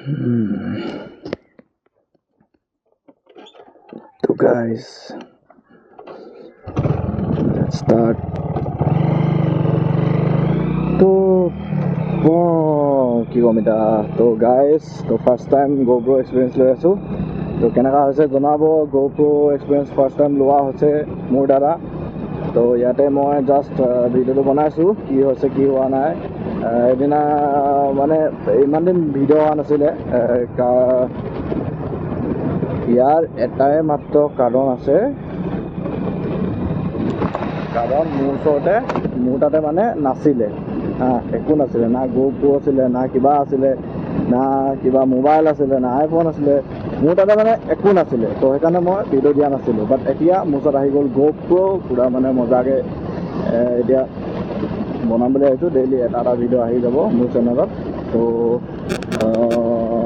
So guys, let's start. So কি কম এটা তো গাইজ তো ফাৰ্ষ্ট টাইম GoPro এক্সপিৰিয়েঞ্চ লৈ আছোঁ তো কেনেকুৱা হৈছে জনাব GoPro এক্সপিৰিয়েঞ্চ ফাৰ্ষ্ট টাইম লোৱা হৈছে মোৰ দ্বাৰা তো ইয়াতে মই জাষ্ট ভিডিঅ'টো বনাইছোঁ কি হৈছে কি হোৱা নাই এদিনা মানে ইমান দিন ভিডিঅ' অহা নাছিলে ইয়াৰ এটাই মাত্ৰ কাৰণ আছে কাৰণ মোৰ তাতে মানে নাছিলে একো নাছিলে না GoPro আছিলে না কিবা আছিলে না কিবা মোবাইল আছিলে না আইফোন আছিলে মোৰ তাতে মানে একো নাছিলে তো সেইকাৰণে মই ভিডিঅ' দিয়া নাছিলোঁ বাট এতিয়া মোৰ ওচৰত আহি গ'ল GoPro পুৰা মানে মজাকৈ এতিয়া বনাম বুলি ভাবিছোঁ ডেইলি এটা ভিডিঅ' আহি যাব মোৰ চেনেলত তো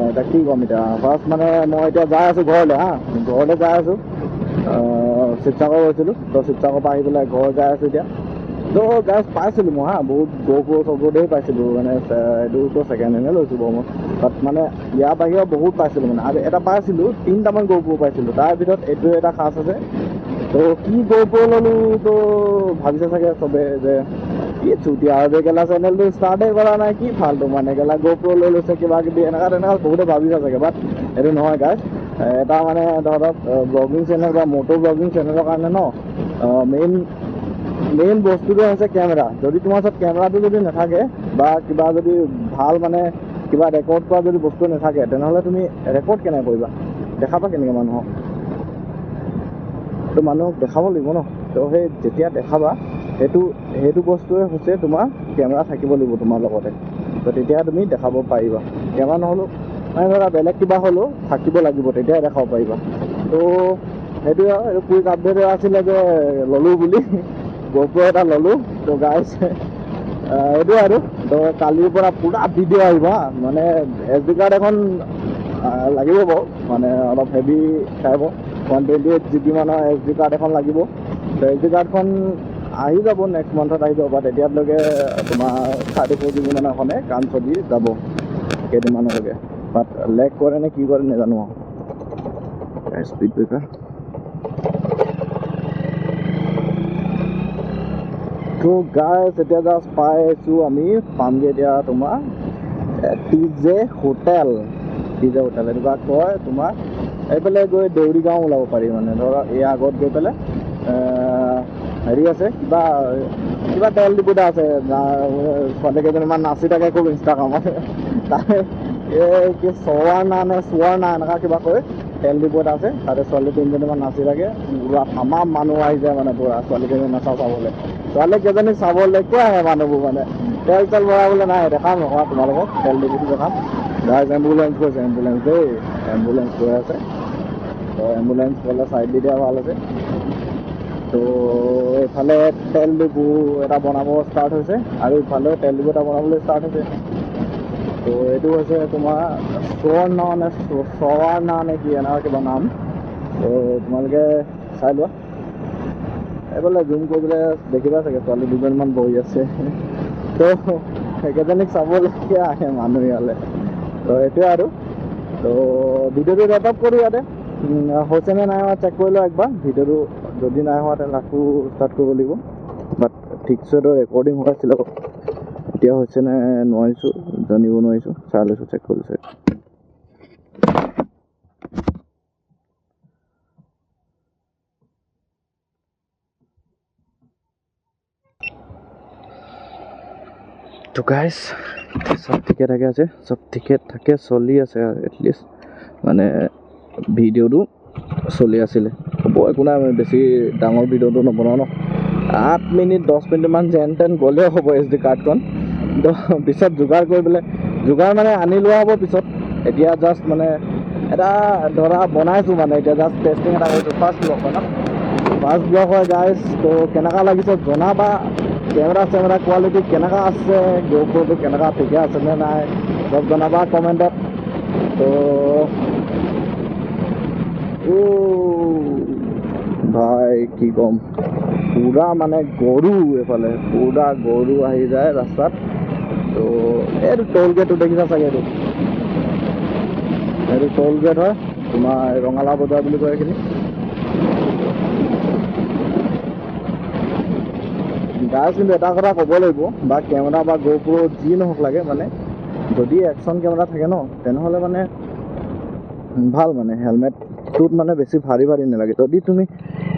এতিয়া কি ক'ম এতিয়া ফাৰ্ষ্ট মানে মই এতিয়া যাই আছোঁ ঘৰলৈ ঘৰলৈ যাই আছোঁ শিৱসাগৰ গৈছিলোঁ তো শিৱসাগৰৰ পৰা আহি পেলাই ঘৰ যাই আছোঁ এতিয়া তো গাছ পাইছিলোঁ মই বহুত GoPro চবতেই পাইছিলোঁ মানে এইটোতো ছেকেণ্ড হেণ্ডে লৈছোঁ বাৰু মই বাট মানে ইয়াৰ বাহিৰেও বহুত পাইছিলোঁ মানে আৰু এটা পাইছিলোঁ 3টামান GoPro পাইছিলোঁ তাৰ ভিতৰত এইটো এটা খাচ আছে তো কি GoPro ল'লোঁ তো ভাবিছে চাগে চবে যে কি চুতীয়া আৰু গেলা চেনেলটো ষ্টাৰ্টেই কৰা নাই কি ফাল্টু মানে গেলা GoPro লৈ লৈছে কিবা কিবি তেনেকুৱা বহুতে ভাবিছে চাগে বাট এইটো নহয় গাছ এটা মানে ধৰক ব্লগিং চেনেল বা মটো ব্লগিং চেনেলৰ কাৰণে ন মেইন বস্তুটো হৈছে কেমেৰা যদি তোমাৰ ওচৰত কেমেৰাটো যদি নাথাকে বা কিবা যদি ভাল মানে কিবা ৰেকৰ্ড কৰা যদি বস্তু নাথাকে তেনেহ'লে তুমি ৰেকৰ্ড কেনেকৈ কৰিবা দেখাবা কেনেকৈ মানুহক তো মানুহক দেখাব লাগিব ন তো সেই যেতিয়া দেখাবা সেইটো বস্তুৱে হৈছে তোমাৰ কেমেৰা থাকিব লাগিব তোমাৰ লগতে তো তেতিয়া তুমি দেখাব পাৰিবা কেমেৰা নহ'লেও মানে ধৰা বেলেগ কিবা হ'লেও থাকিব লাগিব তেতিয়াই দেখাব পাৰিবা তো সেইটোৱে এইটো কুইক আপডেট আছিলে যে ল'লোঁ বুলি GoPro এটা ল'লোঁ তো গাইজ এইটো আৰু তো কালিৰ পৰা পুৰা ভিডিঅ' আহিব মানে SD কাৰ্ড এখন লাগিব বাৰু মানে অলপ হেভি খাব 128 GB মানৰ SD কাৰ্ড এখন লাগিব তো SD কাৰ্ডখন আহি যাব নেক্সট মান্থত আহি যাব বাট এতিয়ালৈকে তোমাৰ 34 GB মানৰ এখনে কাম চলি যাব কেইদিনমানলৈকে বাট লেগ কৰে নে কি কৰে নাজানো আৰু স্পীড ব্ৰেকাৰ তো গাইজ এতিয়া জাষ্ট পাইছোঁ আমি পামগৈ এতিয়া তোমাৰ TJ হোটেল এনেকুৱা কয় তোমাৰ এইফালে গৈ দেউৰী গাঁও ওলাব পাৰি মানে ধৰক এই আগত গৈ পেলাই হেৰি আছে কিবা তেল ডিপু এটা আছে ছোৱালী কেইজনীমান নাচি থাকে খুব ইনষ্টাগ্ৰামত তাতে এই কি চোৱাৰ না এনেকুৱা কিবা কয় তেল ডিপু এটা আছে তাতে ছোৱালী 3জনীমান নাচি থাকে পুৰা তামাম মানুহ আহি যায় মানে পুৰা ছোৱালী কেইজনী নাচা চাবলৈ ছোৱালী কেইজনী চাবলৈকে আহে মানুহবোৰ মানে তেল ভৰাবলৈ নাই দেখাম নহয় তোমালোকক তেল ডিপুটো দেখাম গাইজ এম্বুলেঞ্চ গৈছে এম্বুলেঞ্চ দেই এম্বুলেঞ্চ গৈ আছে তো এম্বুলেঞ্চ গ'লে চাইড দি দিয়া ভাল আছে তো এইফালে তেল ডিপু এটা বনাব ষ্টাৰ্ট হৈছে আৰু ইফালেও তেল ডিপু এটা বনাবলৈ ষ্টাৰ্ট হৈছে তো এইটো হৈছে তোমাৰ চোৱাৰ নে কি এনেকুৱা কিবা নাম তো তোমালোকে চাই লোৱা এইফালে জুম কৰিবলৈ দেখিবা চাগে ছোৱালী দুজনমান বহি আছে তো সেইকেইজনীক চাবলগীয়া আহে মানুহ ইয়ালৈ তো এইটোৱে আৰু তো ভিডিঅ'টো ৰেপ আপ কৰোঁ ইয়াতে হৈছেনে নাই হোৱা চেক কৰি লওঁ একবাৰ ভিডিঅ'টো যদি নাই হোৱা তেনে আকৌ ষ্টাৰ্ট কৰিব লাগিব বাট ঠিকছেতো ৰেকৰ্ডিং হৈ আছিলে এতিয়া হৈছেনে নোৱাৰিছোঁ জানিব নোৱাৰিছোঁ চাই লৈছোঁ চেক কৰিছোঁ তো গাইজ চব ঠিকে থাকে আছে চব ঠিকে থাকে চলি আছে এটলিষ্ট মানে ভিডিঅ'টো চলি আছিলে হ'ব একো নাই বেছি ডাঙৰ ভিডিঅ'টো নবনাওঁ ন 8 মিনিট 10 মিনিটমান যেন তেন গ'লেও হ'ব SD কাৰ্ডখন তো পিছত যোগাৰ মানে আনি লোৱা হ'ব পিছত এতিয়া জাষ্ট মানে এটা ধৰা বনাইছোঁ মানে এতিয়া জাষ্ট টেষ্টিং এটা কৰিছোঁ ফাৰ্ষ্ট ব্লগ হয় গাইজ তো কেনেকুৱা লাগিছে জনাবা কেমেৰা কোৱালিটি কেনেকুৱা আছে GoProটো কেনেকুৱা ঠিকে আছেনে নাই চব জনাবা কমেণ্টত তো ভাই কি ক'ম পুৰা মানে গৰু এইফালে পুৰা গৰু আহি যায় ৰাস্তাত তো এইটো টোল গেটটো দেখিছা চাগে এইটো এইটো টোল গেট হয় তোমাৰ ৰঙালাও বজাৰ বুলি কয় এইখিনি গাইজ কিন্তু এটা কথা ক'ব লাগিব বা কেমেৰা বা GoPro যি নহওক লাগে মানে যদি একশ্যন কেমেৰা থাকে ন তেনেহ'লে মানে ভাল মানে হেলমেটটোত মানে বেছি ভাৰী নালাগে যদি তুমি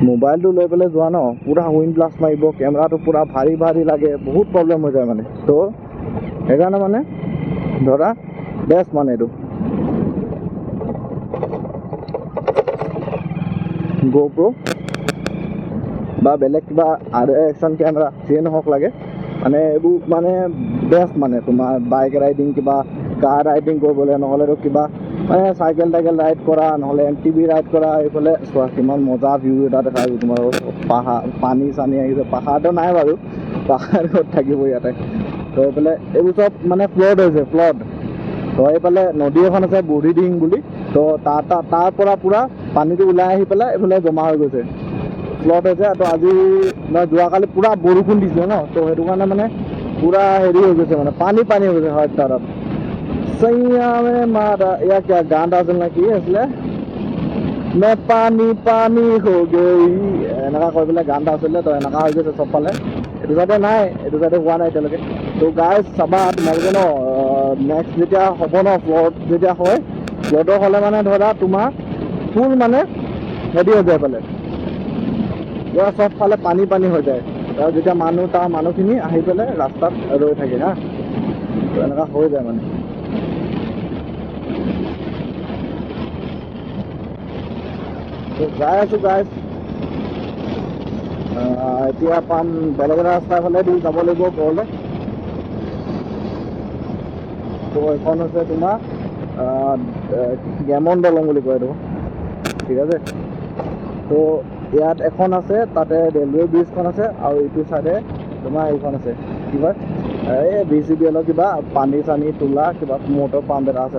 মোবাইলটো লৈ পেলাই যোৱা ন পুৰা উইণ্ড ব্লাষ্ট মাৰিব কেমেৰাটো পুৰা ভাৰী লাগে বহুত প্ৰব্লেম হৈ যায় মানে তো সেইকাৰণে মানে ধৰা বেষ্ট মানে এইটো GoPro বা বেলেগ কিবা আৰু একশ্যন কেমেৰা যিয়ে নহওক লাগে মানে এইবোৰ মানে বেষ্ট মানে তোমাৰ বাইক ৰাইডিং কিবা কাৰ ৰাইডিং কৰিবলৈ নহ'লেতো কিবা মানে চাইকেল ৰাইড কৰা নহ'লে MTB ৰাইড কৰা এইফালে চোৱা কিমান মজা ভিউ এটা দেখা যায় তোমাৰ পাহাৰ পানী চানী আহিছে পাহাৰটো নাই বাৰু পাহাৰ ক'ত থাকিব ইয়াতে তো এইফালে এইবোৰ চব মানে ফ্লড হৈছে ফ্লড তো এইফালে নদী এখন আছে বুঢ়ীডিং বুলি তো তাৰ পৰা পুৰা পানীটো ওলাই আহি পেলাই এইফালে জমা হৈ গৈছে ফ্লড হৈছে তো আজি যোৱাকালি পুৰা বৰষুণ দিছিলে ন তো সেইটো কাৰণে মানে পুৰা হেৰি হৈ গৈছে মানে পানী হৈ গৈছে হয় তাত सैया में मारा या क्या गान আছিল না কি আছিলে मैं पानी हो गई এনেকা কৈ পেলাই গান এটা আছিলে তো এনেকা হৈ গৈছে চবফালে এইটো চাইডে নাই এইটো চাইডে হোৱা নাই এতিয়ালৈকে তো গাইজ চাবা তোমালোকে ন নেক্সট যেতিয়া হ'ব ন ফ্লড যেতিয়া হয় ফ্লডৰ হ'লে মানে ধৰা তোমাৰ ফুল মানে হেৰি হৈ যায় পেলাই পুৰা চবফালে পানী হৈ যায় আৰু যেতিয়া মানুহখিনি আহি পেলাই ৰাস্তাত ৰৈ থাকে হা তো এনেকা হৈ যায় মানে তো যাই আছোঁ গাইজ এতিয়া পাম বেলেগ এটা ৰাস্তাৰ ফালে দি যাব লাগিব ঘৰলৈ তো এইখন হৈছে তোমাৰ গেমন দলং বুলি কয় এইটো ঠিক আছে তো ইয়াত এখন আছে তাতে ৰেলৱে ব্ৰিজখন আছে আৰু ইটো চাইডে তোমাৰ এইখন আছে কি কয় এই BCBL কিবা পানী চানী তোলা কিবা মটৰ পাম্প এটা আছে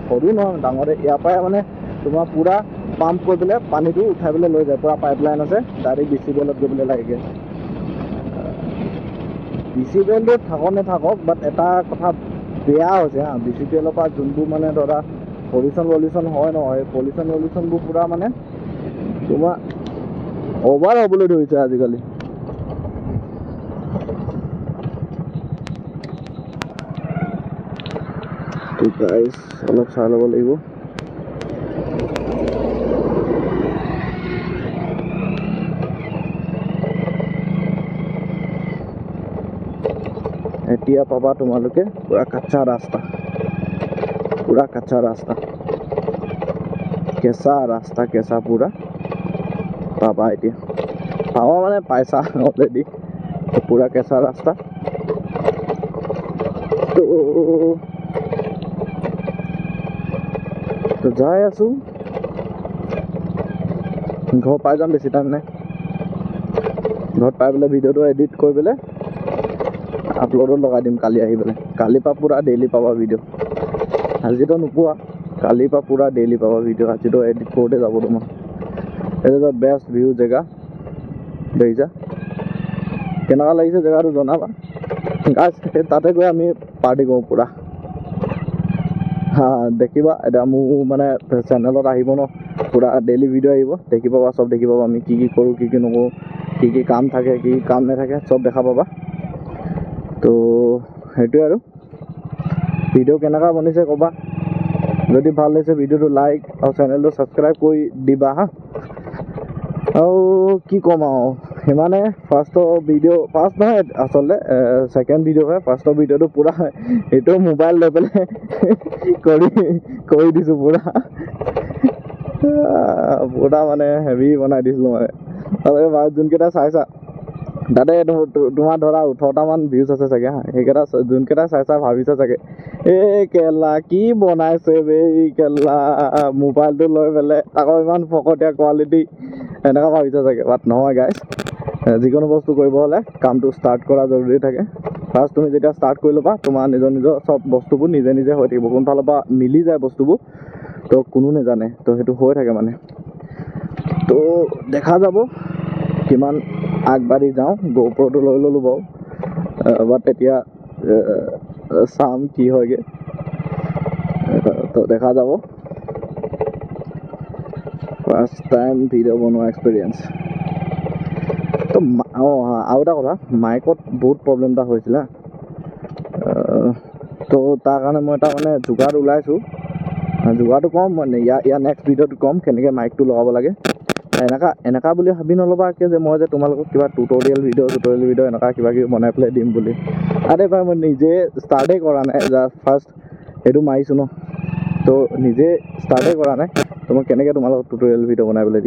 সৰু নহয় ডাঙৰে ইয়াৰ পৰাই মানে তোমাৰ পুৰা পাম্প কৰি পেলাই পানীটো উঠাই পেলাই লৈ যায় পুৰা পাইপলাইন আছে ডাইৰেক্ট BCBLত গৈ পেলাই লাগেগৈ BCBLটো থাকক নাথাকক বাট এটা কথা বেয়া হৈছে হা BCBLৰ পৰা যোনবোৰ মানে ধৰা পলিউশ্যন হয় নহয় পলিউশ্যনবোৰ পুৰা মানে তোমাৰ অভাৰ হ'বলৈ ধৰিছে আজিকালি গাইজ অলপ চাই ল'ব লাগিব এতিয়া পাবা তোমালোকে পুৰা কাঁচা ৰাস্তা কেঁচা পুৰা পাবা এতিয়া পাবা মানে পাইছা অলৰেডি পুৰা কেঁচা ৰাস্তা তো যাই আছোঁ ঘৰ পাই যাম বেছি টাইম নাই ঘৰত পাই পেলাই ভিডিঅ'টো এডিট কৰি পেলাই আপলোডত লগাই দিম কালি আহি পেলাই কালিৰ পৰা পুৰা ডেইলি পাবা ভিডিঅ' আজিতো নোপোৱা কালিৰ পৰা পুৰা ডেইলি পাবা ভিডিঅ' আজিতো এডিট কৰোঁতে যাব তোমাৰ এইটো বেষ্ট ভিউ জেগা দেখিছা কেনেকুৱা লাগিছে জেগাটো জনাবা গাইজ তাতে গৈ আমি পাৰ্টি কৰোঁ পুৰা হা দেখিবা এতিয়া মোৰ মানে চেনেলত আহিব ন পুৰা ডেইলি ভিডিঅ' আহিব দেখি পাবা চব দেখি পাবা আমি কি কৰোঁ কি নকৰোঁ কি কাম থাকে কি কাম নাথাকে চব দেখা পাবা তো সেইটোৱে আৰু ভিডিঅ' কেনেকুৱা বনিছে ক'বা যদি ভাল লাগিছে ভিডিঅ'টো লাইক আৰু চেনেলটো ছাবস্ক্ৰাইব কৰি দিবা হা আৰু কি ক'ম আৰু সিমানে ফাৰ্ষ্ট নহয় আচলতে ছেকেণ্ড ভিডিঅ' হয় ফাৰ্ষ্টৰ ভিডিঅ'টো পুৰা এইটো মোবাইল লৈ পেলাই কৰি দিছোঁ পুৰা মানে হেভি বনাই দিছিলোঁ মানে তাতে যোনকেইটা চাইছা তাতে তোমাৰ ধৰা 18টামান ভিউজ আছে চাগে হা সেইকেইটা যোনকেইটা চাইছা ভাবিছা চাগে এই কেলা কি বনাইছে বে কেলা মোবাইলটো লৈ পেলাই আকৌ ইমান ফকতীয়া কোৱালিটি এনেকুৱা ভাবিছা চাগে বাট নহয় গাইজ যিকোনো বস্তু কৰিব হ'লে কামটো ষ্টাৰ্ট কৰা জৰুৰী থাকে ফাৰ্ষ্ট তুমি যেতিয়া ষ্টাৰ্ট কৰি ল'বা তোমাৰ নিজৰ চব বস্তুবোৰ নিজে হৈ থাকিব কোনফালৰ পৰা মিলি যায় বস্তুবোৰ তো কোনো নাজানে তো সেইটো হৈ থাকে মানে তো দেখা যাব কিমান আগবাঢ়ি যাওঁ GoProটো লৈ ল'লোঁ বাৰু বাট তেতিয়া চাম কি হয়গৈ তো দেখা যাব ফাৰ্ষ্ট টাইম ভিডিঅ' বনোৱা এক্সপিৰিয়েঞ্চ। তো আৰু এটা কথা, মাইকত বহুত প্ৰব্লেম এটা হৈছিলে। তো তাৰ কাৰণে মই এটা মানে যোগাৰ ওলাইছোঁ। যোগাৰটো ক'ম মানে ইয়াৰ নেক্সট ভিডিঅ'টো ক'ম কেনেকৈ মাইকটো লগাব লাগে। এনেকা বুলি ভাবি নল'বাকে যে মই যে তোমালোকক কিবা টিউটৰিয়েল ভিডিঅ' এনেকুৱা কিবা কিবি বনাই পেলাই দিম বুলি। আৰে ভাই মই নিজে ষ্টাৰ্টেই কৰা নাই, জাষ্ট ফাৰ্ষ্ট সেইটো মাৰিছোঁ ন। তো নিজে ষ্টাৰ্টেই কৰা নাই, তো মই কেনেকৈ তোমালোকক টিউটৰিয়েল ভিডিঅ' বনাই পেলাই দিম।